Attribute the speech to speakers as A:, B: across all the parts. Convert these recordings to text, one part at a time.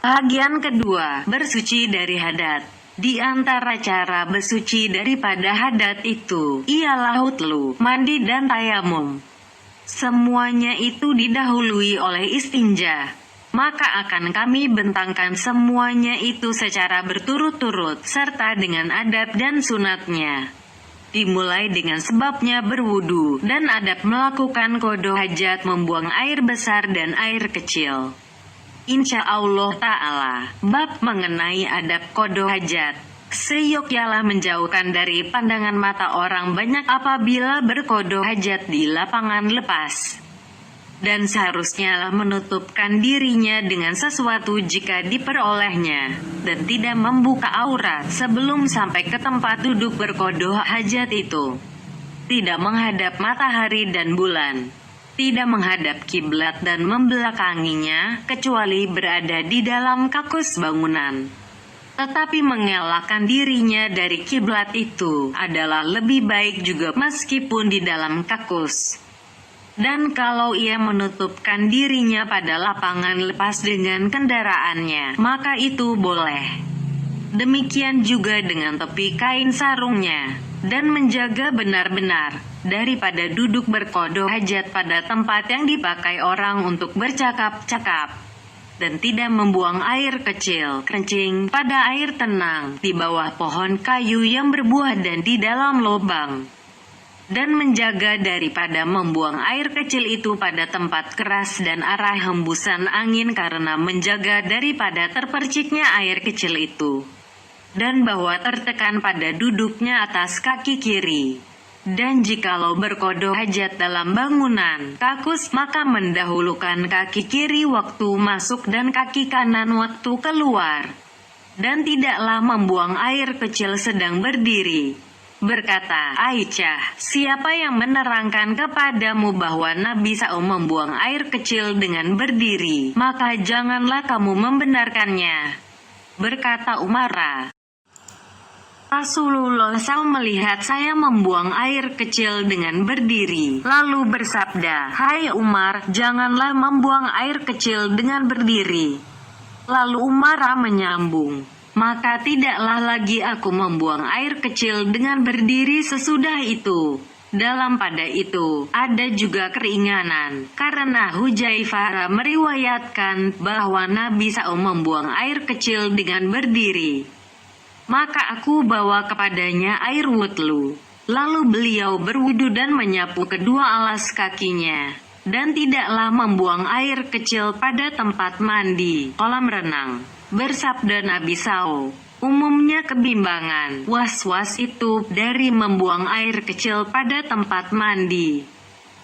A: Bagian kedua, bersuci dari hadat. Di antara cara bersuci daripada hadat itu, ialah wudhu, mandi dan tayamum. Semuanya itu didahului oleh istinja. Maka akan kami bentangkan semuanya itu secara berturut-turut, serta dengan adab dan sunatnya. Dimulai dengan sebabnya berwudu, dan adab melakukan qada hajat membuang air besar dan air kecil. Insya Allah Ta'ala, bab mengenai adab qada hajat. Seyogyanya menjauhkan dari pandangan mata orang banyak apabila berqada hajat di lapangan lepas. Dan seharusnya menutupkan dirinya dengan sesuatu jika diperolehnya, dan tidak membuka aurat sebelum sampai ke tempat duduk berqada hajat itu. Tidak menghadap matahari dan bulan. Tidak menghadap kiblat dan membelakanginya, kecuali berada di dalam kakus bangunan. Tetapi mengelakkan dirinya dari kiblat itu adalah lebih baik juga meskipun di dalam kakus. Dan kalau ia menutupkan dirinya pada lapangan lepas dengan kendaraannya, maka itu boleh. Demikian juga dengan tepi kain sarungnya, dan menjaga benar-benar daripada duduk berqada hajat pada tempat yang dipakai orang untuk bercakap-cakap, dan tidak membuang air kecil kencing pada air tenang di bawah pohon kayu yang berbuah dan di dalam lubang, dan menjaga daripada membuang air kecil itu pada tempat keras dan arah hembusan angin, karena menjaga daripada terperciknya air kecil itu, dan bahwa tertekan pada duduknya atas kaki kiri. Dan jikalau berqada hajat dalam bangunan kakus, maka mendahulukan kaki kiri waktu masuk dan kaki kanan waktu keluar. Dan tidaklah membuang air kecil sedang berdiri. Berkata Aisyah, siapa yang menerangkan kepadamu bahwa Nabi SAW membuang air kecil dengan berdiri, maka janganlah kamu membenarkannya. Berkata Umar, Rasulullah SAW melihat saya membuang air kecil dengan berdiri, lalu bersabda, "Hai Umar, janganlah membuang air kecil dengan berdiri." Lalu Umar menyambung, "Maka tidaklah lagi aku membuang air kecil dengan berdiri sesudah itu." Dalam pada itu, ada juga keringanan, karena Hudzaifah meriwayatkan bahwa Nabi SAW membuang air kecil dengan berdiri. Maka aku bawa kepadanya air wudhu. Lalu beliau berwudu dan menyapu kedua alas kakinya, dan tidaklah membuang air kecil pada tempat mandi, kolam renang. Bersabda Nabi SAW, umumnya kebimbangan, was-was itu dari membuang air kecil pada tempat mandi.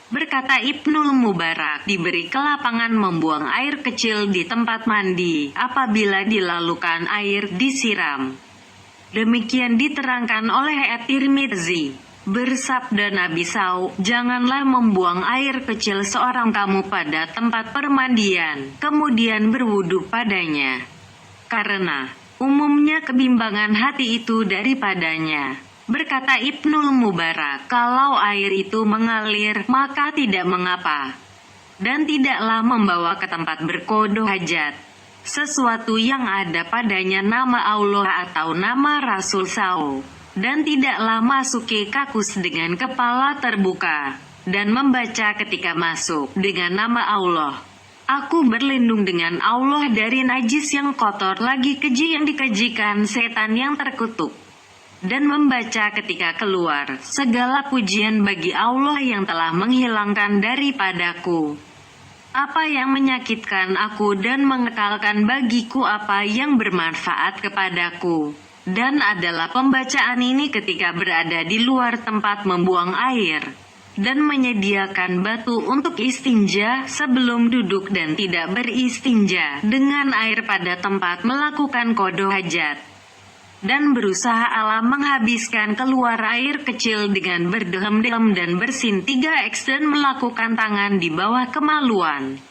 A: Berkata Ibnul Mubarak, diberi kelapangan membuang air kecil di tempat mandi, apabila dilalukan air disiram. Demikian diterangkan oleh At-Tirmidzi. Bersabda Nabi SAW, janganlah membuang air kecil seorang kamu pada tempat permandian, kemudian berwudu padanya. Karena umumnya kebimbangan hati itu daripadanya. Berkata Ibnul Mubarak, kalau air itu mengalir, maka tidak mengapa. Dan tidaklah membawa ke tempat berqada hajat sesuatu yang ada padanya nama Allah atau nama Rasul SAW, dan tidaklah masuki kakus dengan kepala terbuka, dan membaca ketika masuk dengan nama Allah. Aku berlindung dengan Allah dari najis yang kotor, lagi keji yang dikejikan setan yang terkutuk. Dan membaca ketika keluar, segala pujian bagi Allah yang telah menghilangkan daripadaku apa yang menyakitkan aku dan mengekalkan bagiku apa yang bermanfaat kepadaku. Dan adalah pembacaan ini ketika berada di luar tempat membuang air, dan menyediakan batu untuk istinja sebelum duduk, dan tidak beristinja dengan air pada tempat melakukan qada hajat. Dan berusaha Allah menghabiskan keluar air kecil dengan berdehem-dehem dan bersin 3x dan melakukan tangan di bawah kemaluan.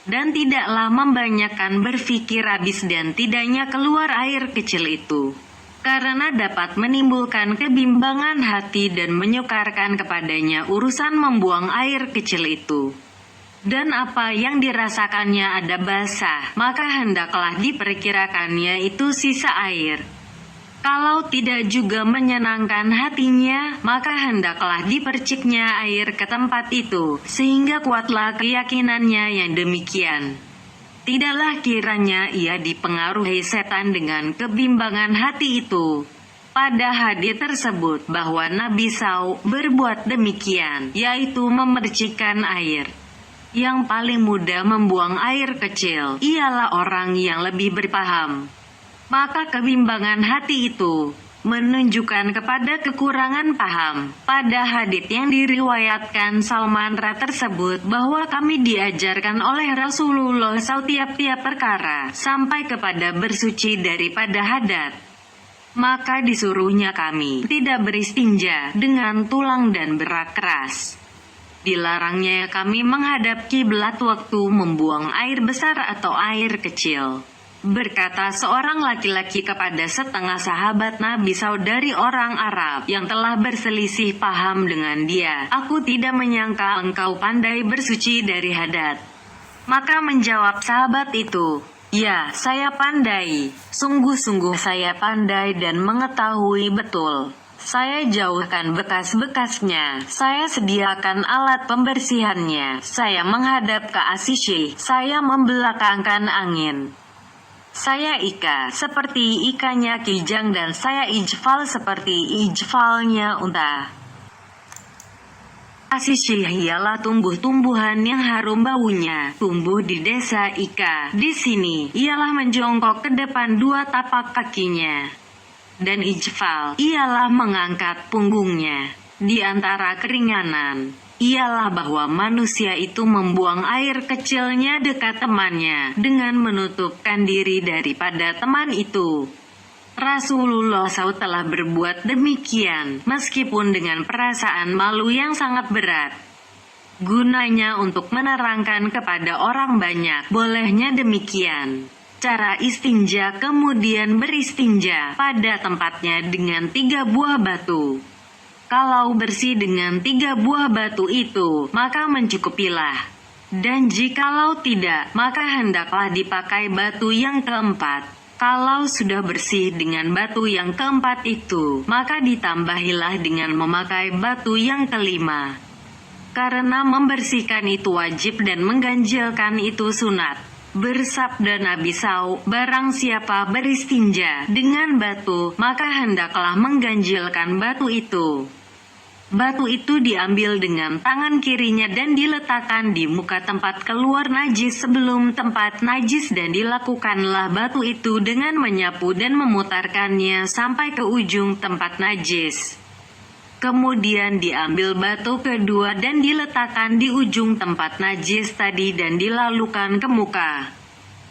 A: Dan tidaklah membanyakan berfikir habis dan tidaknya keluar air kecil itu, karena dapat menimbulkan kebimbangan hati dan menyukarkan kepadanya urusan membuang air kecil itu. dan apa yang dirasakannya ada basah, maka hendaklah diperkirakannya itu sisa air. Kalau tidak juga menyenangkan hatinya, maka hendaklah diperciknya air ke tempat itu, sehingga kuatlah keyakinannya yang demikian. Tidaklah kiranya ia dipengaruhi setan dengan kebimbangan hati itu. Pada hadits tersebut bahwa Nabi SAW berbuat demikian, yaitu memercikkan air. Yang paling mudah membuang air kecil ialah orang yang lebih berpaham. Maka kebimbangan hati itu menunjukkan kepada kekurangan paham. Pada hadits yang diriwayatkan Salman Ra tersebut bahwa kami diajarkan oleh Rasulullah SAW tiap-tiap perkara sampai kepada bersuci daripada hadat. Maka disuruhnya kami tidak beristinja dengan tulang dan berak keras. Dilarangnya kami menghadap kiblat waktu membuang air besar atau air kecil. Berkata seorang laki-laki kepada setengah sahabat Nabi saudari orang Arab yang telah berselisih paham dengan dia, "Aku tidak menyangka engkau pandai bersuci dari hadat." Maka menjawab sahabat itu, "Ya, saya pandai. Sungguh-sungguh saya pandai dan mengetahui betul. Saya jauhkan bekas-bekasnya, saya sediakan alat pembersihannya, saya menghadap ke Asisy, saya membelakangkan angin. Saya ika seperti ikanya kijang dan saya ijfal seperti ijfalnya unta." Asisy ialah tumbuh-tumbuhan yang harum baunya, tumbuh di desa Ika. Di sini, ialah menjongkok ke depan dua tapak kakinya. Dan ijfal, ialah mengangkat punggungnya. Di antara keringanan, ialah bahwa manusia itu membuang air kecilnya dekat temannya, dengan menutupkan diri daripada teman itu. Rasulullah SAW telah berbuat demikian, meskipun dengan perasaan malu yang sangat berat. Gunanya untuk menerangkan kepada orang banyak, bolehnya demikian. Cara istinja kemudian beristinja pada tempatnya dengan 3 buah batu. Kalau bersih dengan 3 buah batu itu, maka mencukupilah. Dan jikalau tidak, maka hendaklah dipakai batu yang keempat. Kalau sudah bersih dengan batu yang keempat itu, maka ditambahilah dengan memakai batu yang kelima. Karena membersihkan itu wajib dan mengganjilkan itu sunat. Bersabda Nabi SAW, "Barang siapa beristinja dengan batu, maka hendaklah mengganjilkan batu itu." Batu itu diambil dengan tangan kirinya dan diletakkan di muka tempat keluar najis sebelum tempat najis, dan dilakukanlah batu itu dengan menyapu dan memutarkannya sampai ke ujung tempat najis. Kemudian diambil batu kedua dan diletakkan di ujung tempat najis tadi dan dilalukan ke muka.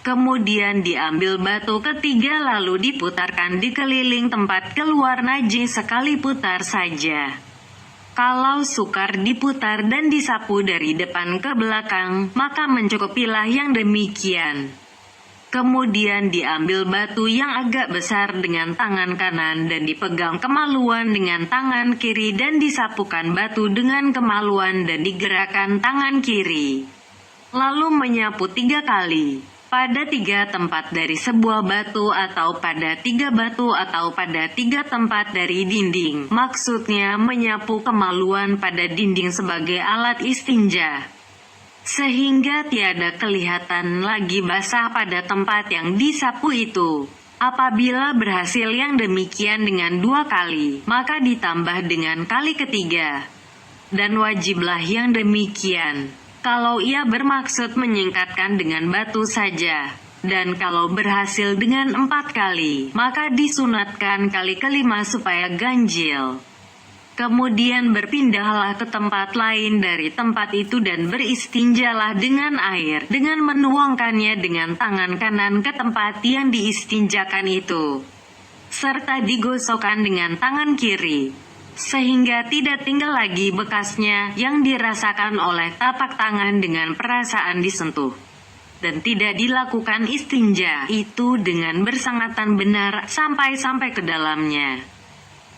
A: Kemudian diambil batu ketiga lalu diputarkan di keliling tempat keluar najis sekali putar saja. Kalau sukar diputar dan disapu dari depan ke belakang, maka mencukupilah yang demikian. Kemudian diambil batu yang agak besar dengan tangan kanan dan dipegang kemaluan dengan tangan kiri dan disapukan batu dengan kemaluan dan digerakkan tangan kiri. Lalu menyapu 3 kali. Pada 3 tempat dari sebuah batu atau pada 3 batu atau pada 3 tempat dari dinding. Maksudnya menyapu kemaluan pada dinding sebagai alat istinja. Sehingga tiada kelihatan lagi basah pada tempat yang disapu itu. Apabila berhasil yang demikian dengan 2 kali, maka ditambah dengan kali ketiga. Dan wajiblah yang demikian kalau ia bermaksud menyingkatkan dengan batu saja. Dan kalau berhasil dengan 4 kali, maka disunatkan kali kelima supaya ganjil. Kemudian berpindahlah ke tempat lain dari tempat itu dan beristinjalah dengan air, dengan menuangkannya dengan tangan kanan ke tempat yang diistinjakan itu, serta digosokkan dengan tangan kiri, sehingga tidak tinggal lagi bekasnya yang dirasakan oleh tapak tangan dengan perasaan disentuh. Dan tidak dilakukan istinja itu dengan bersangatan benar sampai ke dalamnya.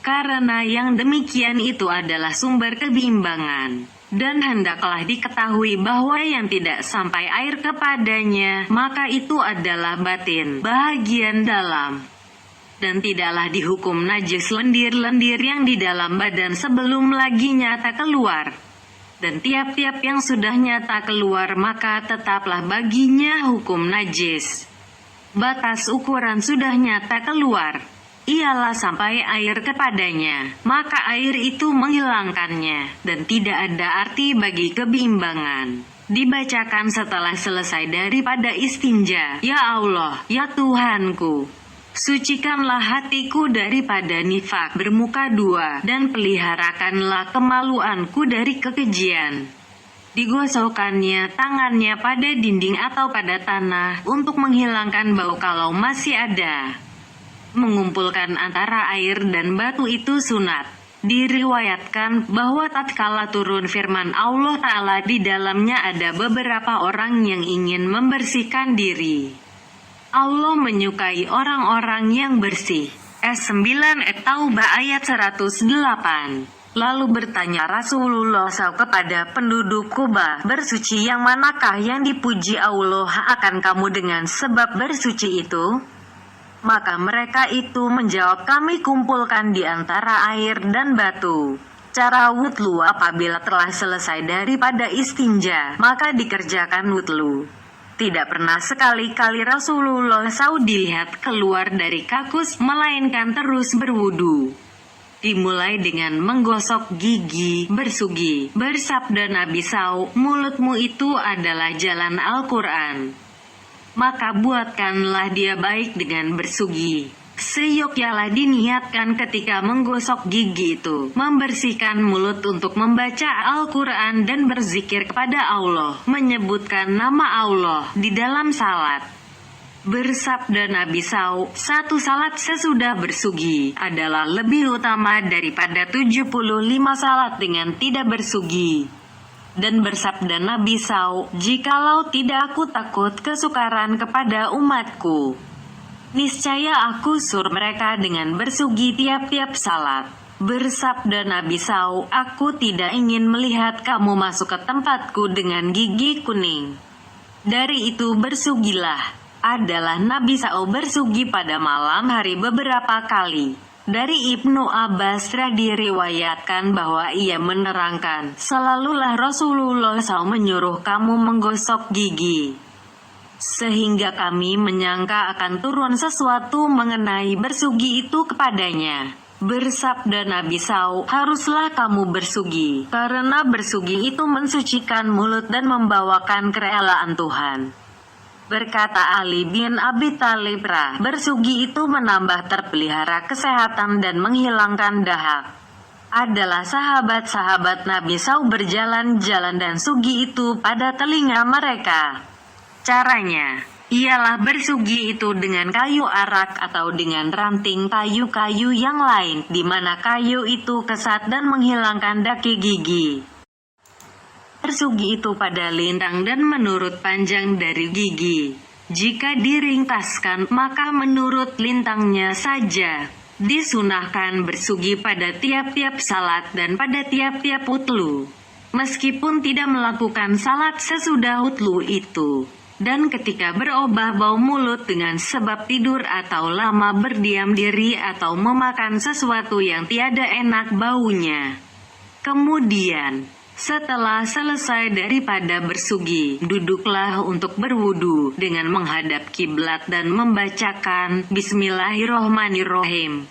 A: Karena yang demikian itu adalah sumber kebimbangan. Dan hendaklah diketahui bahwa yang tidak sampai air kepadanya, maka itu adalah batin, bahagian dalam. Dan tidaklah dihukum najis lendir-lendir yang di dalam badan sebelum lagi nyata keluar. Dan tiap-tiap yang sudah nyata keluar maka tetaplah baginya hukum najis. Batas ukuran sudah nyata keluar, ialah sampai air kepadanya, maka air itu menghilangkannya, dan tidak ada arti bagi kebiimbangan. Dibacakan setelah selesai daripada istinja. Ya Allah, ya Tuhanku, sucikanlah hatiku daripada nifak bermuka dua, dan peliharakanlah kemaluanku dari kekejian. Digosokkannya tangannya pada dinding atau pada tanah, untuk menghilangkan bau kalau masih ada. Mengumpulkan antara air dan batu itu sunat. Diriwayatkan bahwa tatkala turun firman Allah Ta'ala di dalamnya ada beberapa orang yang ingin membersihkan diri. Allah menyukai orang-orang yang bersih. S9 At-Taubah ayat 108. Lalu bertanya Rasulullah SAW kepada penduduk Kuba, bersuci yang manakah yang dipuji Allah akan kamu dengan sebab bersuci itu? Maka mereka itu menjawab, kami kumpulkan di antara air dan batu. Cara wudhu apabila telah selesai daripada istinja, maka dikerjakan wudhu. Tidak pernah sekali-kali Rasulullah SAW dilihat keluar dari kakus, melainkan terus berwudu. Dimulai dengan menggosok gigi, bersugi. Bersabda Nabi SAW, mulutmu itu adalah jalan Al-Quran. Maka buatkanlah dia baik dengan bersugi. Seyogyanya diniatkan ketika menggosok gigi itu, membersihkan mulut untuk membaca Al-Quran dan berzikir kepada Allah, menyebutkan nama Allah di dalam salat. Bersabda Nabi SAW, satu salat sesudah bersugi adalah lebih utama daripada 75 salat dengan tidak bersugi. Dan bersabda Nabi SAW, jikalau tidak aku takut kesukaran kepada umatku, niscaya aku suruh mereka dengan bersugi tiap-tiap salat. Bersabda Nabi SAW, aku tidak ingin melihat kamu masuk ke tempatku dengan gigi kuning. Dari itu bersugilah. Adalah Nabi SAW bersugi pada malam hari beberapa kali. Dari Ibnu Abbas diriwayatkan bahwa ia menerangkan, selalulah Rasulullah SAW menyuruh kamu menggosok gigi, sehingga kami menyangka akan turun sesuatu mengenai bersugi itu kepadanya. Bersabda Nabi SAW, haruslah kamu bersugi, karena bersugi itu mensucikan mulut dan membawakan kerelaan Tuhan. Berkata Ali bin Abi Thalib, bersugi itu menambah terpelihara kesehatan dan menghilangkan dahak. Adalah sahabat-sahabat Nabi SAW berjalan-jalan dan sugi itu pada telinga mereka. Caranya ialah bersugi itu dengan kayu arak atau dengan ranting kayu-kayu yang lain, di mana kayu itu kesat dan menghilangkan daki gigi. Bersugi itu pada lintang dan menurut panjang dari gigi. Jika diringkaskan, maka menurut lintangnya saja. Disunahkan bersugi pada tiap-tiap salat dan pada tiap-tiap wudhu, meskipun tidak melakukan salat sesudah wudhu itu. Dan ketika berubah bau mulut dengan sebab tidur atau lama berdiam diri atau memakan sesuatu yang tiada enak baunya. Kemudian, setelah selesai daripada bersugi, duduklah untuk berwudu dengan menghadap kiblat dan membacakan Bismillahirrohmanirrohim.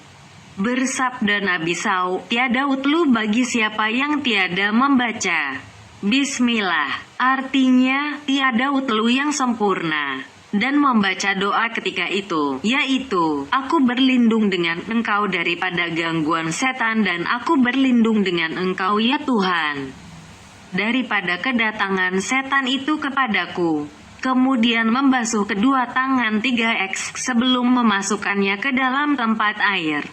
A: Bersabda Nabi SAW, tiada wudhu bagi siapa yang tiada membaca Bismillah, artinya tiada wudhu yang sempurna, dan membaca doa ketika itu, yaitu, aku berlindung dengan Engkau daripada gangguan setan dan aku berlindung dengan Engkau ya Tuhan daripada kedatangan setan itu kepadaku. Kemudian membasuh kedua tangan 3x sebelum memasukkannya ke dalam tempat air,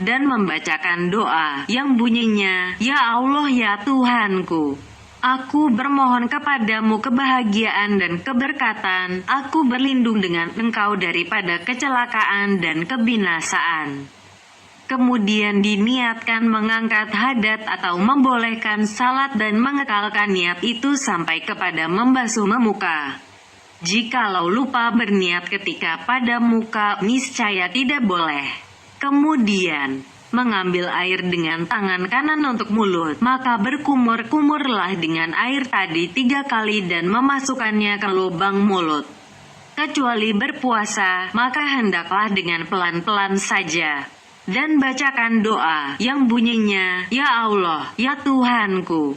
A: dan membacakan doa yang bunyinya, ya Allah ya Tuhanku, aku bermohon kepadamu kebahagiaan dan keberkatan, aku berlindung dengan Engkau daripada kecelakaan dan kebinasaan. Kemudian diniatkan mengangkat hadat atau membolehkan salat dan mengekalkan niat itu sampai kepada membasuh muka. Jikalau lupa berniat ketika pada muka, niscaya tidak boleh. Kemudian, mengambil air dengan tangan kanan untuk mulut, maka berkumur-kumurlah dengan air tadi 3 kali dan memasukkannya ke lubang mulut. Kecuali berpuasa, maka hendaklah dengan pelan-pelan saja. Dan bacakan doa yang bunyinya, "Ya Allah, ya Tuhanku,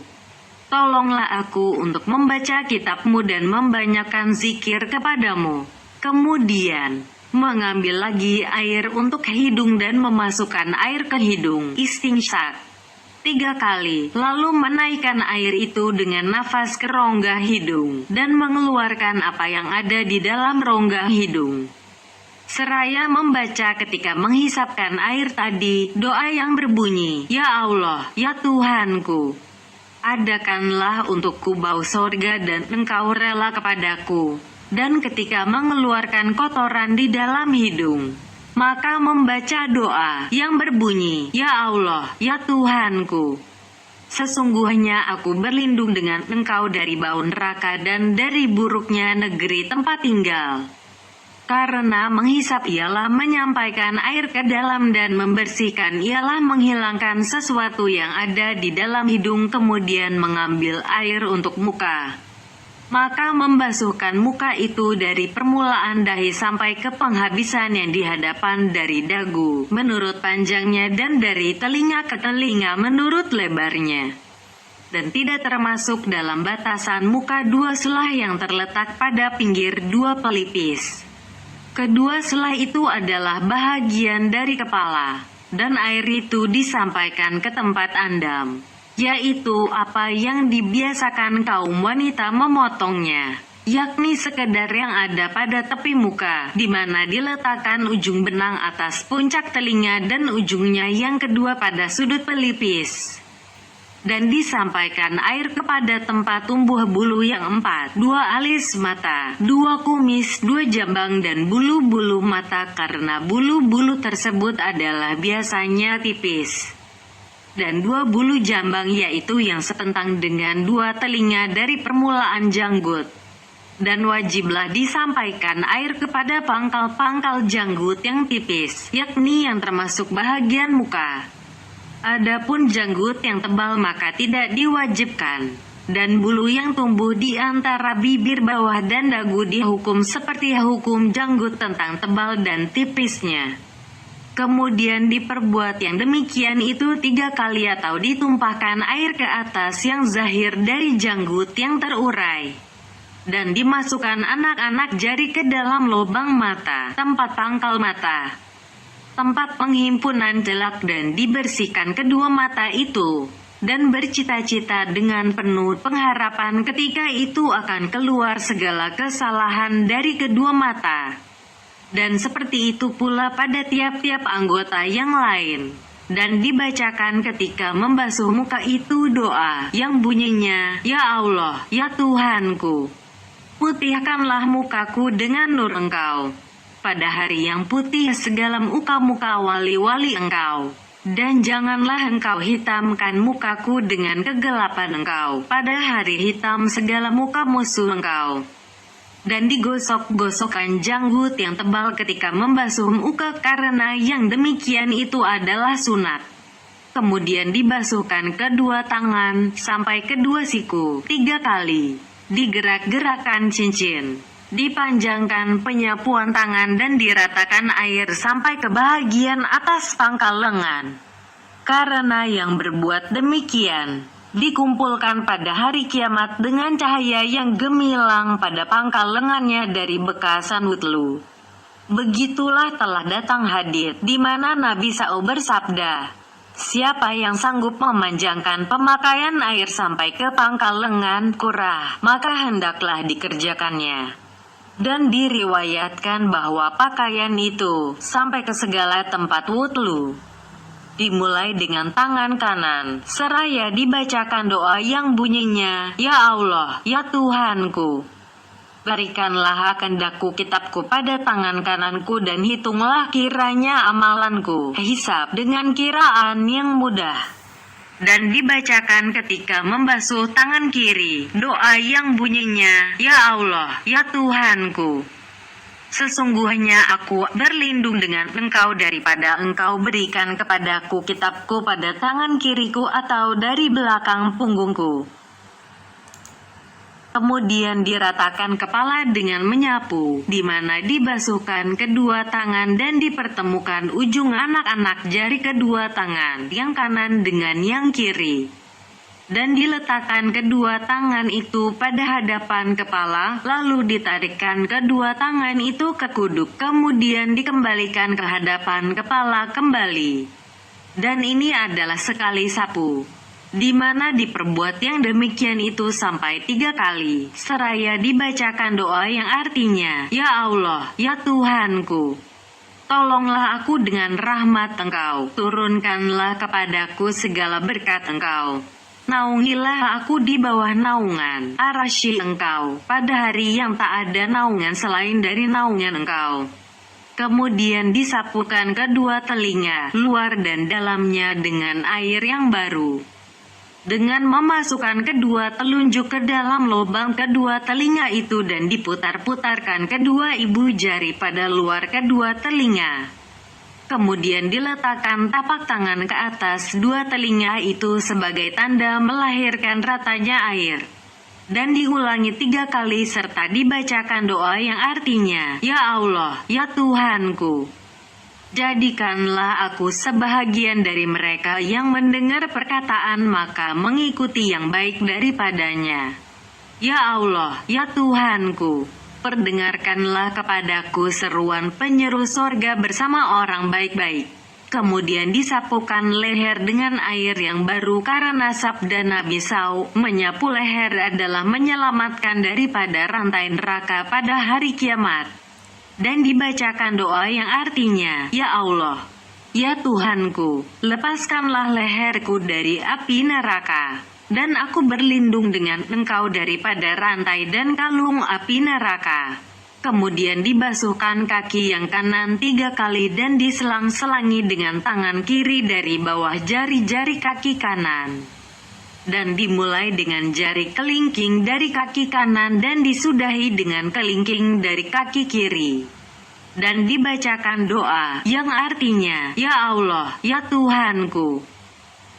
A: tolonglah aku untuk membaca kitab-Mu dan membanyakkan zikir kepadamu." Kemudian, mengambil lagi air untuk hidung dan memasukkan air ke hidung, istinsyak 3 kali, lalu menaikkan air itu dengan nafas ke rongga hidung, dan mengeluarkan apa yang ada di dalam rongga hidung. Seraya membaca ketika menghisapkan air tadi, doa yang berbunyi, "Ya Allah, ya Tuhanku, adakanlah untukku bau sorga dan Engkau rela kepadaku." Dan ketika mengeluarkan kotoran di dalam hidung, maka membaca doa yang berbunyi, "Ya Allah, ya Tuhanku, sesungguhnya aku berlindung dengan Engkau dari bau neraka dan dari buruknya negeri tempat tinggal." Karena menghisap ialah menyampaikan air ke dalam dan membersihkan ialah menghilangkan sesuatu yang ada di dalam hidung, kemudian mengambil air untuk muka. Maka membasuhkan muka itu dari permulaan dahi sampai ke penghabisan yang di hadapan dari dagu, menurut panjangnya, dan dari telinga ke telinga menurut lebarnya. Dan tidak termasuk dalam batasan muka 2 selai yang terletak pada pinggir 2 pelipis. Kedua selai itu adalah bahagian dari kepala, dan air itu disampaikan ke tempat andam, yaitu apa yang dibiasakan kaum wanita memotongnya, yakni sekedar yang ada pada tepi muka, di mana diletakkan ujung benang atas puncak telinga dan ujungnya yang kedua pada sudut pelipis. Dan disampaikan air kepada tempat tumbuh bulu yang 4, 2 alis mata, 2 kumis, 2 jambang dan bulu-bulu mata, karena bulu-bulu tersebut adalah biasanya tipis. Dan 2 bulu jambang, yaitu yang sepentang dengan 2 telinga dari permulaan janggut. Dan wajiblah disampaikan air kepada pangkal-pangkal janggut yang tipis, yakni yang termasuk bahagian muka. Adapun janggut yang tebal maka tidak diwajibkan, dan bulu yang tumbuh di antara bibir bawah dan dagu dihukum seperti hukum janggut tentang tebal dan tipisnya. Kemudian diperbuat yang demikian itu 3 kali atau ditumpahkan air ke atas yang zahir dari janggut yang terurai. Dan dimasukkan anak-anak jari ke dalam lubang mata, tempat pangkal mata, tempat penghimpunan celak, dan dibersihkan kedua mata itu, dan bercita-cita dengan penuh pengharapan ketika itu akan keluar segala kesalahan dari kedua mata. Dan seperti itu pula pada tiap-tiap anggota yang lain. Dan dibacakan ketika membasuh muka itu doa yang bunyinya, "Ya Allah, ya Tuhanku, putihkanlah mukaku dengan nur Engkau pada hari yang putih segala muka-muka wali-wali Engkau. Dan janganlah Engkau hitamkan mukaku dengan kegelapan Engkau pada hari hitam segala muka musuh Engkau." Dan digosok-gosokkan janggut yang tebal ketika membasuh muka, karena yang demikian itu adalah sunat. Kemudian dibasuhkan kedua tangan sampai kedua siku 3 kali. Digerak-gerakan cincin, dipanjangkan penyapuan tangan, dan diratakan air sampai ke bahagian atas pangkal lengan. Karena yang berbuat demikian dikumpulkan pada hari kiamat dengan cahaya yang gemilang pada pangkal lengannya dari bekasan wutlu. Begitulah telah datang hadits di mana Nabi SAW bersabda, "Siapa yang sanggup memanjangkan pemakaian air sampai ke pangkal lengan kurah, maka hendaklah dikerjakannya." Dan diriwayatkan bahwa pakaian itu sampai ke segala tempat wutlu, dimulai dengan tangan kanan, seraya dibacakan doa yang bunyinya, "Ya Allah, ya Tuhanku, Berikanlah akan daku kitabku pada tangan kananku dan hitunglah kiranya amalanku, hisab dengan kiraan yang mudah. Dan dibacakan ketika membasuh tangan kiri, doa yang bunyinya, Ya Allah, ya Tuhanku. Sesungguhnya aku berlindung dengan Engkau daripada Engkau berikan kepadaku kitabku pada tangan kiriku atau dari belakang punggungku. Kemudian diratakan kepala dengan menyapu, di mana dibasuhkan kedua tangan dan dipertemukan ujung anak-anak jari kedua tangan, yang kanan dengan yang kiri. Dan diletakkan kedua tangan itu pada hadapan kepala, lalu ditarikkan kedua tangan itu ke kuduk, kemudian dikembalikan ke hadapan kepala kembali. Dan ini adalah sekali sapu, di mana diperbuat yang demikian itu sampai 3 kali, seraya dibacakan doa yang artinya, Ya Allah, ya Tuhanku, tolonglah aku dengan rahmat Engkau, turunkanlah kepadaku segala berkat Engkau. Naungilah aku di bawah naungan arasy Engkau, pada hari yang tak ada naungan selain dari naungan Engkau. Kemudian disapukan kedua telinga, luar dan dalamnya dengan air yang baru, dengan memasukkan kedua telunjuk ke dalam lubang kedua telinga itu dan diputar-putarkan kedua ibu jari pada luar kedua telinga. Kemudian diletakkan tapak tangan ke atas dua telinga itu sebagai tanda melahirkan ratanya air. Dan diulangi 3 kali serta dibacakan doa yang artinya, Ya Allah, ya Tuhanku, jadikanlah aku sebahagian dari mereka yang mendengar perkataan maka mengikuti yang baik daripadanya. Ya Allah, ya Tuhanku, perdengarkanlah kepadaku seruan penyeru sorga bersama orang baik-baik. Kemudian disapukan leher dengan air yang baru karena sabda Nabi SAW, menyapu leher adalah menyelamatkan daripada rantai neraka pada hari kiamat. Dan dibacakan doa yang artinya, Ya Allah, ya Tuhanku, lepaskanlah leherku dari api neraka, dan aku berlindung dengan Engkau daripada rantai dan kalung api neraka. Kemudian dibasuhkan kaki yang kanan 3 kali dan diselang-selangi dengan tangan kiri dari bawah jari-jari kaki kanan. Dan dimulai dengan jari kelingking dari kaki kanan dan disudahi dengan kelingking dari kaki kiri. Dan dibacakan doa yang artinya, Ya Allah, ya Tuhanku,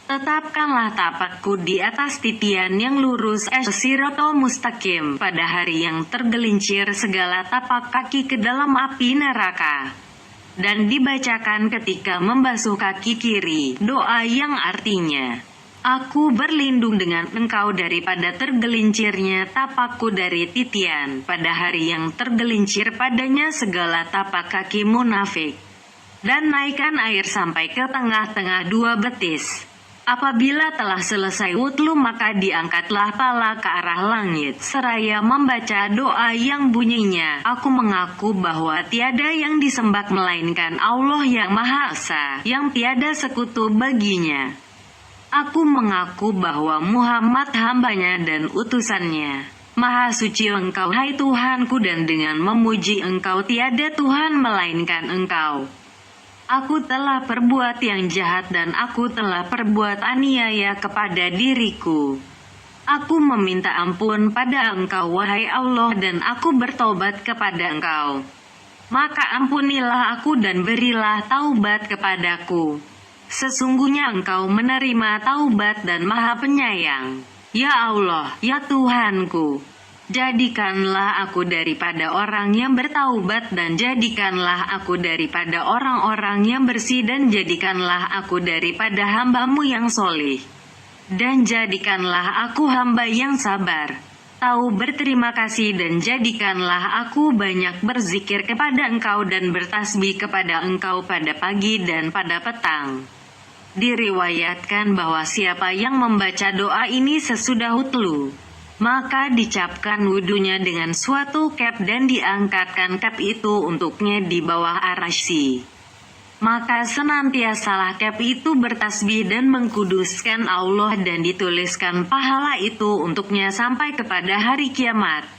A: tetapkanlah tapakku di atas titian yang lurus Sirotol mustaqim pada hari yang tergelincir segala tapak kaki ke dalam api neraka. Dan dibacakan ketika membasuh kaki kiri, doa yang artinya, Aku berlindung dengan Engkau daripada tergelincirnya tapakku dari titian pada hari yang tergelincir padanya segala tapak kaki munafik. Dan naikkan air sampai ke tengah-tengah 2 betis. Apabila telah selesai wudhu maka diangkatlah pala ke arah langit, seraya membaca doa yang bunyinya, Aku mengaku bahwa tiada yang disembah melainkan Allah yang Maha Esa, yang tiada sekutu baginya. Aku mengaku bahwa Muhammad hambanya dan utusannya. Maha suci Engkau hai Tuhanku, dan dengan memuji Engkau tiada Tuhan melainkan Engkau. Aku telah perbuat yang jahat dan aku telah perbuat aniaya kepada diriku. Aku meminta ampun pada Engkau wahai Allah dan aku bertobat kepada Engkau. Maka ampunilah aku dan berilah taubat kepadaku. Sesungguhnya Engkau menerima taubat dan Maha Penyayang. Ya Allah, ya Tuhanku, jadikanlah aku daripada orang yang bertaubat dan jadikanlah aku daripada orang-orang yang bersih dan jadikanlah aku daripada hamba-Mu yang soleh. Dan jadikanlah aku hamba yang sabar, tahu berterima kasih dan jadikanlah aku banyak berzikir kepada Engkau dan bertasbih kepada Engkau pada pagi dan pada petang. Diriwayatkan bahwa siapa yang membaca doa ini sesudah wudhu, maka dicapkan wudunya dengan suatu kep dan diangkatkan kep itu untuknya di bawah arasy. Maka senantiasalah kep itu bertasbih dan mengkuduskan Allah dan dituliskan pahala itu untuknya sampai kepada hari kiamat.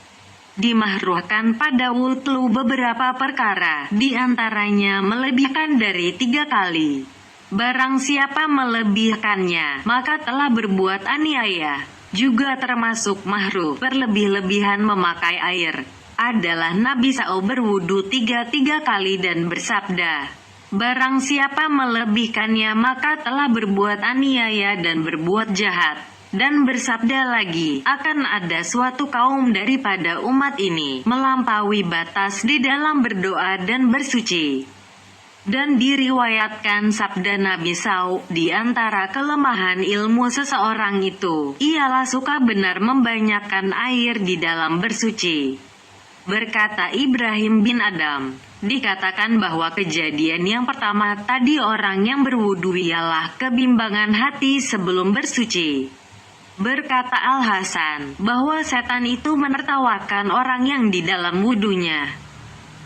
A: Dimahruhkan pada wudhu beberapa perkara, di antaranya melebihkan dari 3 kali. Barang siapa melebihkannya, maka telah berbuat aniaya. Juga termasuk mahruh berlebih-lebihan memakai air adalah Nabi SAW berwudu 3 kali dan bersabda, barang siapa melebihkannya maka telah berbuat aniaya dan berbuat jahat. Dan bersabda lagi, akan ada suatu kaum daripada umat ini melampaui batas di dalam berdoa dan bersuci. Dan diriwayatkan sabda Nabi SAW, di antara kelemahan ilmu seseorang itu, ialah suka benar membanyakkan air di dalam bersuci. Berkata Ibrahim bin Adam, dikatakan bahwa kejadian yang pertama tadi orang yang berwudu ialah kebimbangan hati sebelum bersuci. Berkata Al-Hasan, bahwa setan itu menertawakan orang yang di dalam wudunya.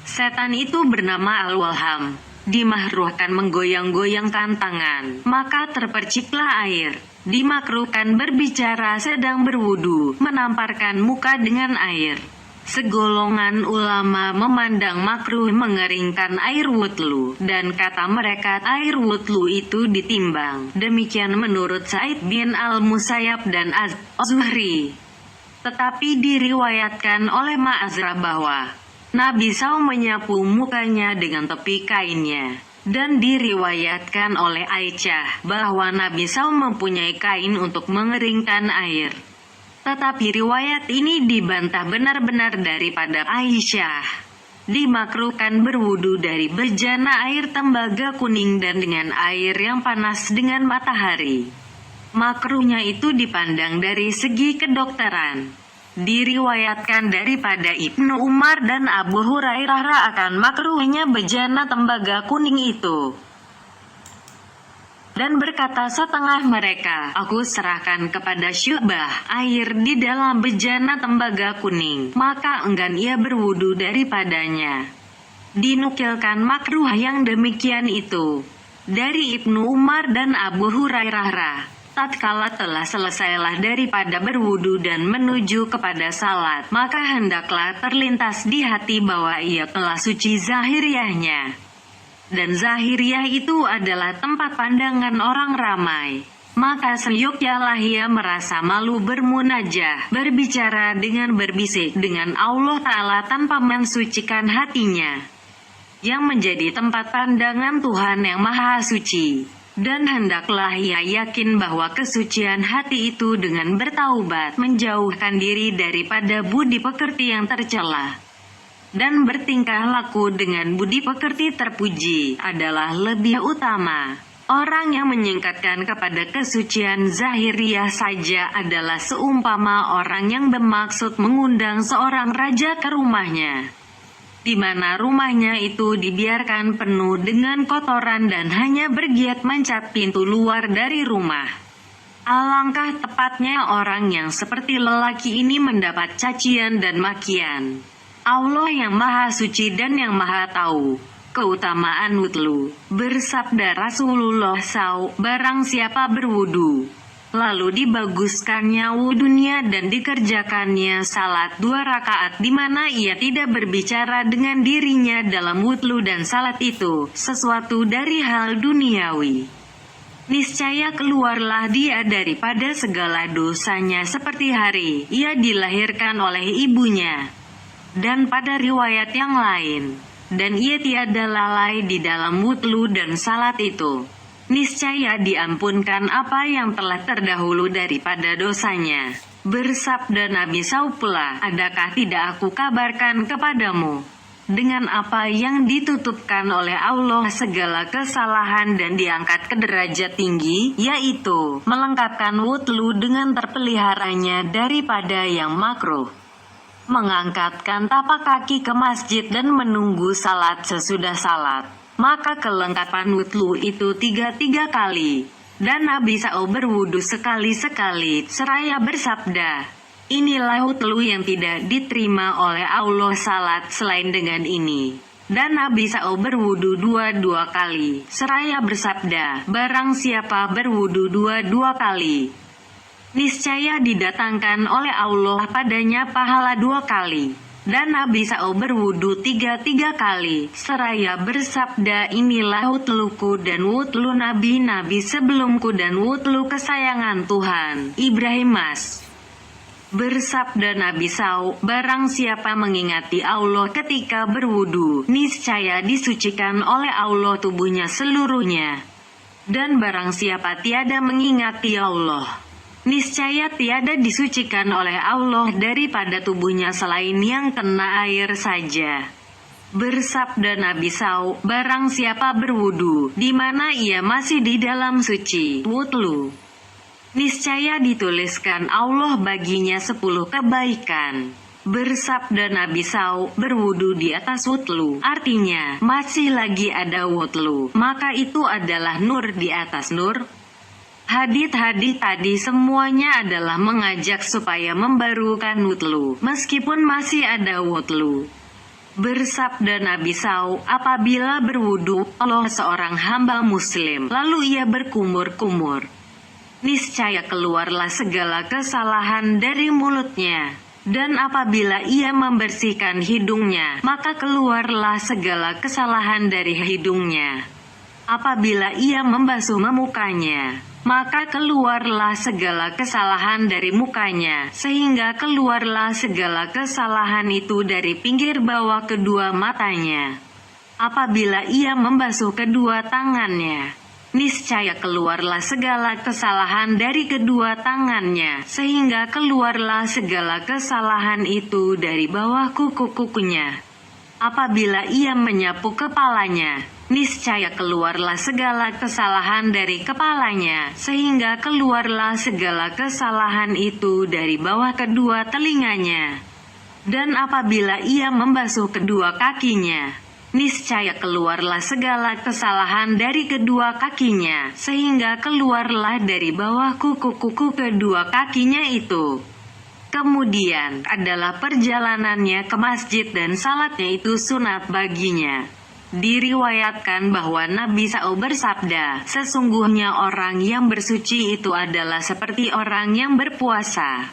A: Setan itu bernama Al-Walham, dimahruhkan menggoyang-goyangkan tangan, maka terperciklah air. Dimakruhkan berbicara sedang berwudu, menamparkan muka dengan air. Segolongan ulama memandang makruh mengeringkan air wudhu, dan kata mereka air wudhu itu ditimbang. Demikian menurut Sa'id bin Al-Musayyab dan Az-Zuhri. Tetapi diriwayatkan oleh Ma'azra bahwa Nabi SAW menyapu mukanya dengan tepi kainnya. Dan diriwayatkan oleh Aisyah bahwa Nabi SAW mempunyai kain untuk mengeringkan air. Tetapi riwayat ini dibantah benar-benar daripada Aisyah. Dimakruhkan berwudu dari bejana air tembaga kuning dan dengan air yang panas dengan matahari. Makruhnya itu dipandang dari segi kedokteran. Diriwayatkan daripada Ibnu Umar dan Abu Hurairah akan makruhnya bejana tembaga kuning itu. Dan berkata setengah mereka, aku serahkan kepada Syu'bah air di dalam bejana tembaga kuning, maka enggan ia berwudu daripadanya. Dinukilkan makruh yang demikian itu dari Ibnu Umar dan Abu Hurairah. Tatkala telah selesailah daripada berwudu dan menuju kepada salat, maka hendaklah terlintas di hati bahwa ia telah suci zahiriyahnya. Dan zahiriyah itu adalah tempat pandangan orang ramai. Maka seyuknyalah ia merasa malu bermunajah, berbicara dengan berbisik dengan Allah Ta'ala tanpa mensucikan hatinya, yang menjadi tempat pandangan Tuhan yang Maha Suci. Dan hendaklah ia yakin bahwa kesucian hati itu dengan bertaubat menjauhkan diri daripada budi pekerti yang tercela. Dan bertingkah laku dengan budi pekerti terpuji adalah lebih utama. Orang yang menyingkatkan kepada kesucian zahiriyah saja adalah seumpama orang yang bermaksud mengundang seorang raja ke rumahnya, di mana rumahnya itu dibiarkan penuh dengan kotoran dan hanya bergiat mencat pintu luar dari rumah. Alangkah tepatnya orang yang seperti lelaki ini mendapat cacian dan makian. Allah yang Maha Suci dan yang Maha Tahu keutamaan wudhu. Bersabda Rasulullah SAW, barang siapa berwudu, lalu dibaguskannya wudunya dan dikerjakannya salat 2 rakaat di mana ia tidak berbicara dengan dirinya dalam wudhu dan salat itu sesuatu dari hal duniawi, niscaya keluarlah dia daripada segala dosanya seperti hari ia dilahirkan oleh ibunya. Dan pada riwayat yang lain, dan ia tiada lalai di dalam wudhu dan salat itu, niscaya diampunkan apa yang telah terdahulu daripada dosanya. Bersabda Nabi SAW pula, adakah tidak aku kabarkan kepadamu dengan apa yang ditutupkan oleh Allah segala kesalahan dan diangkat ke derajat tinggi, yaitu melengkapkan wudhu dengan terpeliharanya daripada yang makruh, mengangkatkan tapak kaki ke masjid dan menunggu salat sesudah salat. Maka kelengkapan wudhu itu 3 kali. Dan Nabi SAW berwudu sekali-sekali seraya bersabda, inilah wudhu yang tidak diterima oleh Allah salat selain dengan ini. Dan Nabi SAW berwudu 2 kali seraya bersabda, barang siapa berwudu 2 kali, niscaya didatangkan oleh Allah padanya pahala 2 kali. Dan Nabi Sa'u berwudu 3 kali, seraya bersabda, inilah wudluku dan wudlu nabi-nabi sebelumku dan wudlu kesayangan Tuhan, Ibrahim Mas. Bersabda Nabi Sa'u, barang siapa mengingati Allah ketika berwudu, niscaya disucikan oleh Allah tubuhnya seluruhnya. Dan barang siapa tiada mengingati Allah, niscaya tiada disucikan oleh Allah daripada tubuhnya selain yang kena air saja. Bersabda Nabi Sa'u, barang siapa berwudu, di mana ia masih di dalam suci, wudlu, niscaya dituliskan Allah baginya 10 kebaikan. Bersabda Nabi Sa'u, berwudu di atas wudlu, artinya, masih lagi ada wudlu, maka itu adalah nur di atas nur. Hadits tadi semuanya adalah mengajak supaya membarukan wudlu, meskipun masih ada wudlu. Bersabda Nabi Sa'u, apabila berwudu oleh seorang hamba muslim, lalu ia berkumur-kumur, niscaya keluarlah segala kesalahan dari mulutnya. Dan apabila ia membersihkan hidungnya, maka keluarlah segala kesalahan dari hidungnya. Apabila ia membasuh mukanya, maka keluarlah segala kesalahan dari mukanya, sehingga keluarlah segala kesalahan itu dari pinggir bawah kedua matanya. Apabila ia membasuh kedua tangannya, niscaya keluarlah segala kesalahan dari kedua tangannya, sehingga keluarlah segala kesalahan itu dari bawah kuku-kukunya. Apabila ia menyapu kepalanya, niscaya keluarlah segala kesalahan dari kepalanya, sehingga keluarlah segala kesalahan itu dari bawah kedua telinganya. Dan apabila ia membasuh kedua kakinya, niscaya keluarlah segala kesalahan dari kedua kakinya, sehingga keluarlah dari bawah kuku-kuku kedua kakinya itu. Kemudian adalah perjalanannya ke masjid dan salatnya itu sunat baginya. Diriwayatkan bahwa Nabi Sa'u bersabda, sesungguhnya orang yang bersuci itu adalah seperti orang yang berpuasa.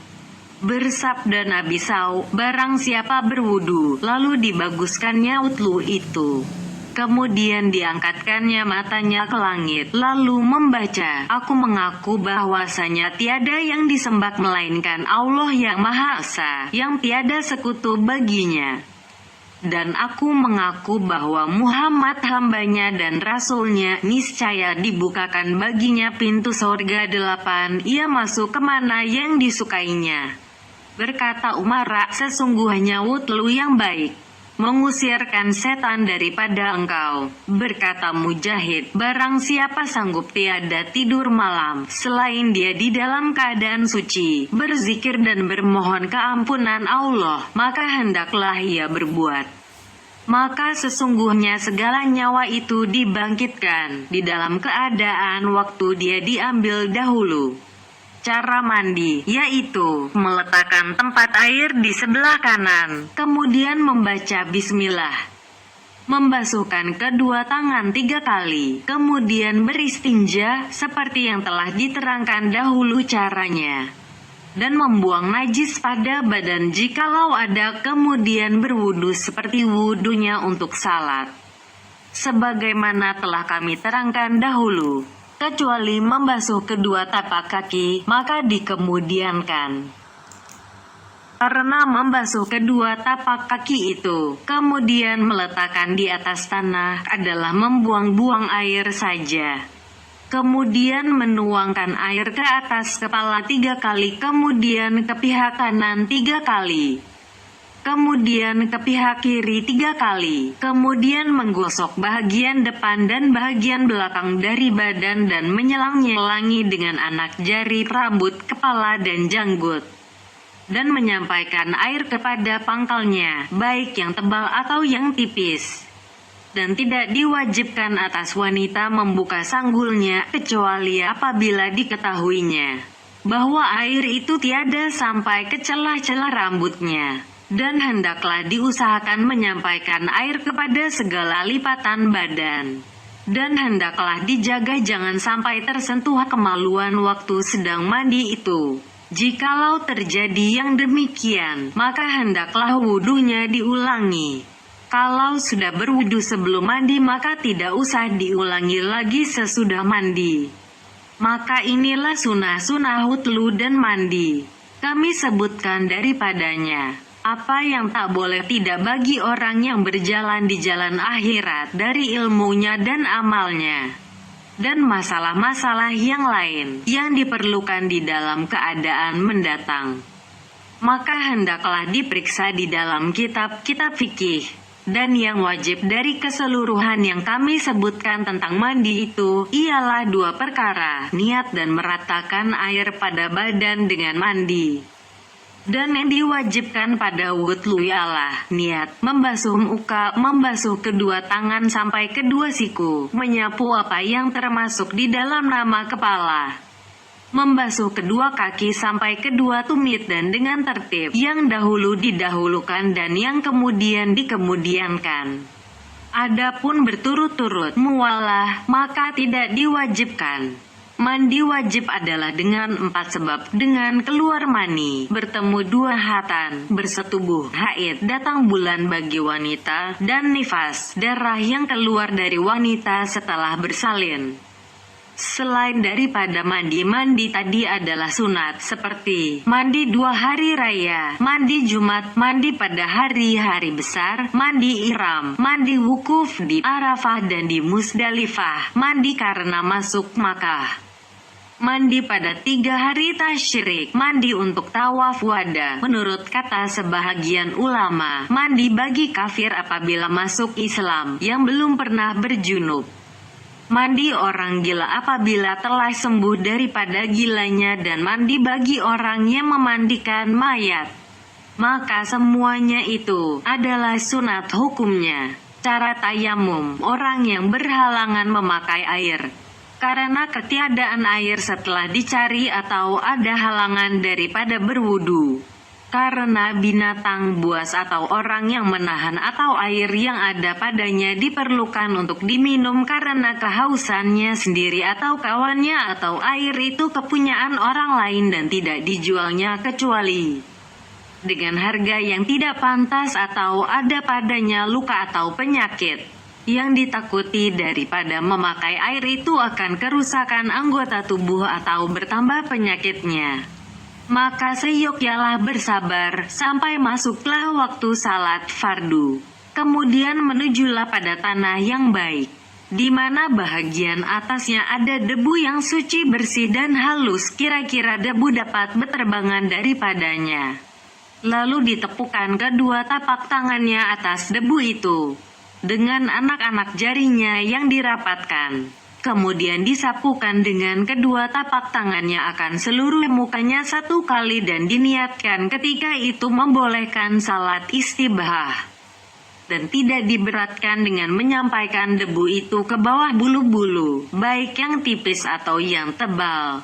A: Bersabda Nabi Sa'u, barang siapa berwudu, lalu dibaguskannya wudlu itu, kemudian diangkatkannya matanya ke langit, lalu membaca, aku mengaku bahwasanya tiada yang disembah melainkan Allah yang Maha Esa, yang tiada sekutu baginya. Dan aku mengaku bahwa Muhammad hambanya dan rasulnya, niscaya dibukakan baginya pintu surga 8, ia masuk kemana yang disukainya. Berkata Umar, sesungguhnya wudlu yang baik mengusirkan setan daripada engkau. Berkata Mujahid, barang siapa sanggup tiada tidur malam, selain dia di dalam keadaan suci, berzikir dan bermohon keampunan Allah, maka hendaklah ia berbuat. Maka sesungguhnya segala nyawa itu dibangkitkan di dalam keadaan waktu dia diambil dahulu. Cara mandi, yaitu meletakkan tempat air di sebelah kanan, kemudian membaca bismillah, membasuhkan kedua tangan 3 kali, kemudian beristinja seperti yang telah diterangkan dahulu caranya, dan membuang najis pada badan jikalau ada, kemudian berwudu seperti wudunya untuk salat, sebagaimana telah kami terangkan dahulu, kecuali membasuh kedua tapak kaki, maka dikemudiankan. Karena membasuh kedua tapak kaki itu, kemudian meletakkan di atas tanah, adalah membuang-buang air saja. Kemudian menuangkan air ke atas kepala 3 kali, kemudian ke pihak kanan 3 kali. Kemudian ke pihak kiri 3 kali, kemudian menggosok bagian depan dan bagian belakang dari badan dan menyelang-nyelangi dengan anak jari rambut, kepala dan janggut, dan menyampaikan air kepada pangkalnya, baik yang tebal atau yang tipis. Dan tidak diwajibkan atas wanita membuka sanggulnya, kecuali apabila diketahuinya bahwa air itu tiada sampai ke celah-celah rambutnya. Dan hendaklah diusahakan menyampaikan air kepada segala lipatan badan. Dan hendaklah dijaga jangan sampai tersentuh kemaluan waktu sedang mandi itu. Jikalau terjadi yang demikian, maka hendaklah wudhunya diulangi. Kalau sudah berwudhu sebelum mandi, maka tidak usah diulangi lagi sesudah mandi. Maka inilah sunah-sunah wudhu dan mandi. Kami sebutkan daripadanya apa yang tak boleh tidak bagi orang yang berjalan di jalan akhirat dari ilmunya dan amalnya, dan masalah-masalah yang lain yang diperlukan di dalam keadaan mendatang. Maka hendaklah diperiksa di dalam kitab-kitab fikih. Dan yang wajib dari keseluruhan yang kami sebutkan tentang mandi itu ialah dua perkara, niat dan meratakan air pada badan dengan mandi. Dan yang diwajibkan pada wudhu ialah niat, membasuh muka, membasuh kedua tangan sampai kedua siku, menyapu apa yang termasuk di dalam nama kepala, membasuh kedua kaki sampai kedua tumit dan dengan tertib yang dahulu didahulukan dan yang kemudian dikemudiankan. Adapun berturut-turut mualah, maka tidak diwajibkan. Mandi wajib adalah dengan 4 sebab: dengan keluar mani, bertemu 2 hatan, bersetubuh, haid, datang bulan bagi wanita, dan nifas, darah yang keluar dari wanita setelah bersalin. Selain daripada mandi tadi adalah sunat, seperti mandi 2 hari raya, mandi Jumat, mandi pada hari-hari besar, mandi ihram, mandi wukuf di Arafah dan di Musdalifah, mandi karena masuk Makkah, mandi pada 3 hari tasyrik, mandi untuk tawaf wada, menurut kata sebahagian ulama, mandi bagi kafir apabila masuk Islam yang belum pernah berjunub, mandi orang gila apabila telah sembuh daripada gilanya, dan mandi bagi orang yang memandikan mayat. Maka semuanya itu adalah sunat hukumnya. Cara tayamum, orang yang berhalangan memakai air karena ketiadaan air setelah dicari, atau ada halangan daripada berwudu karena binatang buas atau orang yang menahan, atau air yang ada padanya diperlukan untuk diminum karena kehausannya sendiri atau kawannya, atau air itu kepunyaan orang lain dan tidak dijualnya kecuali dengan harga yang tidak pantas, atau ada padanya luka atau penyakit yang ditakuti daripada memakai air itu akan kerusakan anggota tubuh atau bertambah penyakitnya. Maka seyogyanya bersabar sampai masuklah waktu salat fardu. Kemudian menujulah pada tanah yang baik, di mana bahagian atasnya ada debu yang suci, bersih dan halus, kira-kira debu dapat berterbangan daripadanya. Lalu ditepukan kedua tapak tangannya atas debu itu dengan anak-anak jarinya yang dirapatkan. Kemudian disapukan dengan kedua tapak tangannya akan seluruh mukanya 1 kali, dan diniatkan ketika itu membolehkan salat istibahah, dan tidak diberatkan dengan menyampaikan debu itu ke bawah bulu-bulu, baik yang tipis atau yang tebal.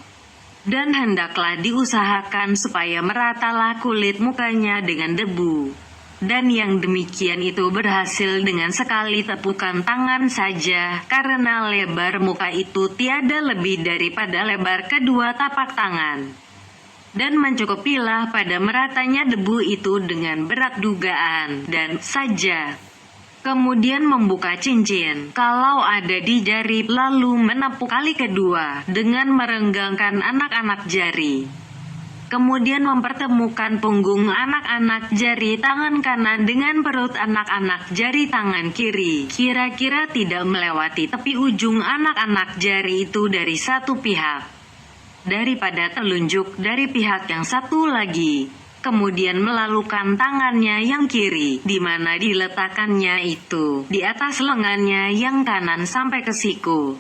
A: Dan hendaklah diusahakan supaya meratalah kulit mukanya dengan debu. Dan yang demikian itu berhasil dengan sekali tepukan tangan saja, karena lebar muka itu tiada lebih daripada lebar kedua tapak tangan. Dan mencukupilah pada meratanya debu itu dengan berat dugaan dan saja. Kemudian membuka cincin, kalau ada di jari, lalu menepuk kali kedua dengan merenggangkan anak-anak jari. Kemudian mempertemukan punggung anak-anak jari tangan kanan dengan perut anak-anak jari tangan kiri, kira-kira tidak melewati tepi ujung anak-anak jari itu dari satu pihak, daripada telunjuk dari pihak yang satu lagi. Kemudian melalukan tangannya yang kiri, di mana diletakkannya itu, di atas lengannya yang kanan sampai ke siku.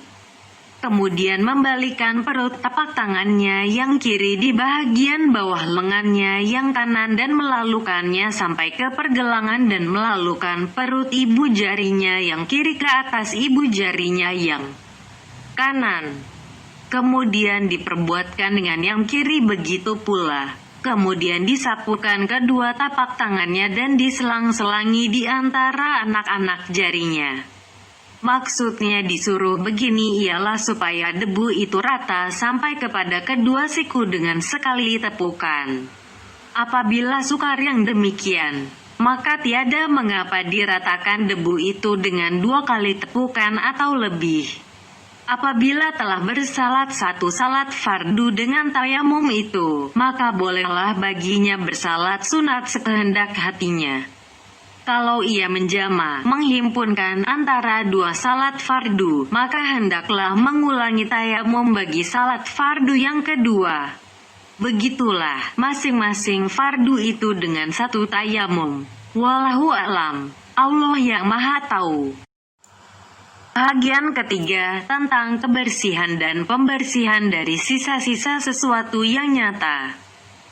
A: Kemudian membalikan perut tapak tangannya yang kiri di bahagian bawah lengannya yang kanan, dan melalukannya sampai ke pergelangan, dan melalukan perut ibu jarinya yang kiri ke atas ibu jarinya yang kanan. Kemudian diperbuatkan dengan yang kiri begitu pula. Kemudian disapukan kedua tapak tangannya dan diselang-selangi di antara anak-anak jarinya. Maksudnya disuruh begini ialah supaya debu itu rata sampai kepada kedua siku dengan sekali tepukan. Apabila sukar yang demikian, maka tiada mengapa diratakan debu itu dengan 2 kali tepukan atau lebih. Apabila telah bersalat satu salat fardu dengan tayamum itu, maka bolehlah baginya bersalat sunat sekehendak hatinya. Kalau ia menjama, menghimpunkan antara 2 salat fardu, maka hendaklah mengulangi tayamum bagi salat fardu yang kedua. Begitulah, masing-masing fardu itu dengan 1 tayamum. Wallahu a'lam. Allah yang maha tahu. Bahagian ketiga, tentang kebersihan dan pembersihan dari sisa-sisa sesuatu yang nyata,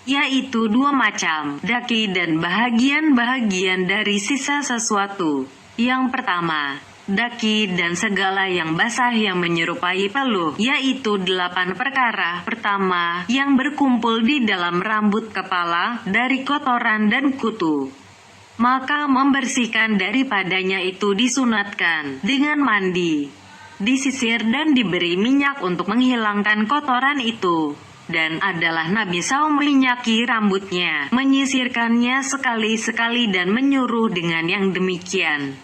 A: yaitu 2 macam, daki dan bahagian-bahagian dari sisa sesuatu. Yang pertama, daki dan segala yang basah yang menyerupai peluh, yaitu 8 perkara. Pertama, yang berkumpul di dalam rambut kepala, dari kotoran dan kutu. Maka membersihkan daripadanya itu disunatkan dengan mandi, disisir dan diberi minyak untuk menghilangkan kotoran itu. Dan adalah Nabi SAW minyaki rambutnya, menyisirkannya sekali-sekali dan menyuruh dengan yang demikian.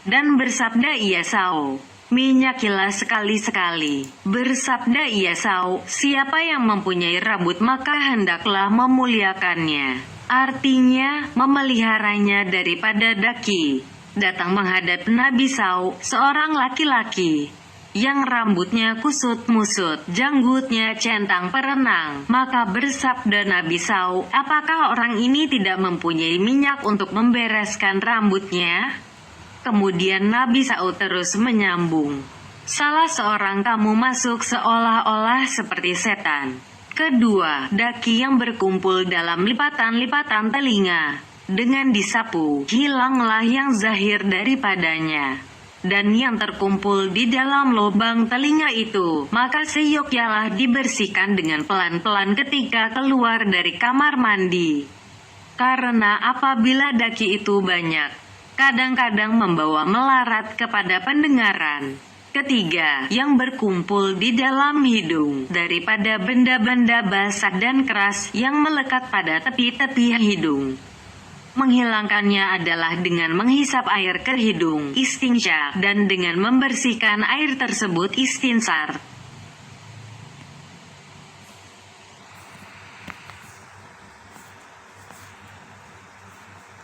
A: Dan bersabda ia SAW, minyakilah sekali-sekali. Bersabda ia SAW, siapa yang mempunyai rambut maka hendaklah memuliakannya. Artinya, memeliharanya daripada daki. Datang menghadap Nabi SAW, seorang laki-laki yang rambutnya kusut-musut, janggutnya centang perenang. Maka bersabda Nabi SAW, apakah orang ini tidak mempunyai minyak untuk membereskan rambutnya? Kemudian Nabi SAW terus menyambung, salah seorang kamu masuk seolah-olah seperti setan. Kedua, daki yang berkumpul dalam lipatan-lipatan telinga, dengan disapu, hilanglah yang zahir daripadanya. Dan yang terkumpul di dalam lubang telinga itu, maka seyogyanya dibersihkan dengan pelan-pelan ketika keluar dari kamar mandi. Karena apabila daki itu banyak, kadang-kadang membawa melarat kepada pendengaran. Ketiga, yang berkumpul di dalam hidung, daripada benda-benda basah dan keras yang melekat pada tepi-tepi hidung. Menghilangkannya adalah dengan menghisap air ke hidung, istinsyak, dan dengan membersihkan air tersebut istinsar.